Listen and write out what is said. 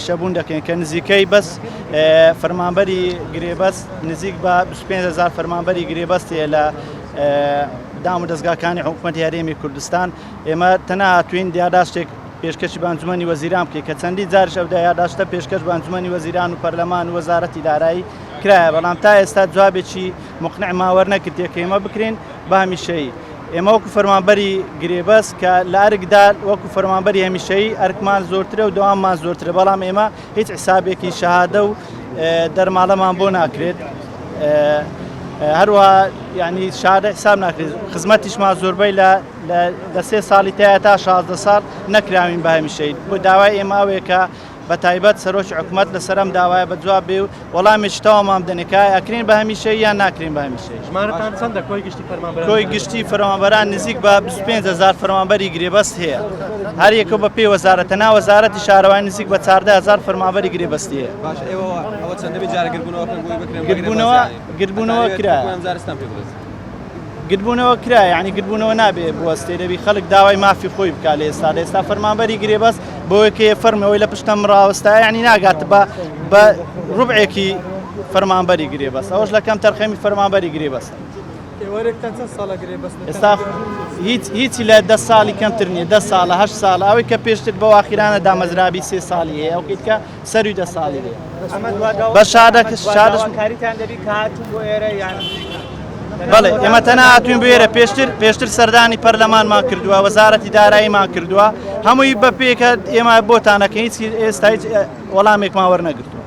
شەبوون دەکەین کە نزیکەی بەس فەرمانبەری گرێبەست نزیک بە 25,000 فەرمانبەری گرێبەستێ لە دام و دەستگاکانی حکوومەتی هەرێمی کوردستان. ئێمە تەنها هاتووین دیاداشتێک پێشکەشی بانجومەنی وەزیران بکەین کە چەندی جارش ئەو یاداشتە پێشکەش بانجومەنی وەزیران و پەرلەمان و وەزارەتی دارایی کرایە، بەڵام تا ئێستا جوابێکی مقنع ماوەەر نەکردێ کە ئێمە بکرین بە هەمیشەیی. ئێمە وەکو فەرمانبەری گرێبەست کە لە ئەرکدا وەکو فەرمانبەری هەمیشەیی ئەرکمان زۆرترە و دەواممان زۆرترە، بەڵام ئێمە هیچ حسابێکی شەهادە و دەرماڵەمان بۆ ناکرێت. هەروەها ینی شادە حساب ناکرێت. خزمەتیشمان زۆربەی لە 3 ساڵی تایە تا 16 ساڵ نەکراوین بە هەمیشەیی. بۆ داوای ئێمە ئەوەیە کە بە تایبەت سەرۆکی حکوومەت لەسەرم داوایە بە جواب بێ و وەڵامێکی تەواومان بدەنێکە ئەکرین بە هەمیشەیی یان ناکرین بە هەمیشەیی. ژمارەتان چەندە کۆی گشتی فەرمانبەران؟ کۆی گشتی فەرمانبەران نزیک بە 25,000 فەرمانبەری گرێبەست هەیە. هەر یەکە بە پێی وەزارەتە نا وەزارەتی شارەوانی نزیک بە 14,000 فەرمانبەری گرێبەستی هەیە. باش ئەوە چەندەبی جارە گربوونەوە کرایە. گربوونەوە کرایە، یعنی گربوونەوە نابێ بوەستێ دەبی خەڵک داوای مافی خۆی بکات لە ئێستا فەرمانبەری گرێبەست بۆیە کە فەرمەوەی لە پشتم ڕاوەستایە، یعنی ناگاتە بە ڕوبعێکی فەرمانبەری گرێبەست. ئەوەش لە کەم تەرخەمی فەرمانبەری گرێبەست. ئێوەرێکتان چەند ساڵە گرێبەست؟ ئێستا هیچی لە 10 ساڵی کەمتر نییە، 10 ساڵە 8 ساڵە، ئەوەی کە پێشتر بە واخیرانە دامەزرابی 3 ساڵی هەیە، ئەو کە سەروی 10 ساڵی هەیە. بە شادەکاریتان دەبی کە هاتوون بۆ ئێرە یان؟ بەڵێ ئێمە تەنها هاتوین بۆ ئێرە پێشتر سەردانی پەرلەمانمان کردووە، وەزارەتی داراییمان کردووە، هەمووی بە پێکە ئێمە بۆتانەکە هیچ ئێستا هیچ وەڵامێکمان وەرنەگرتووە.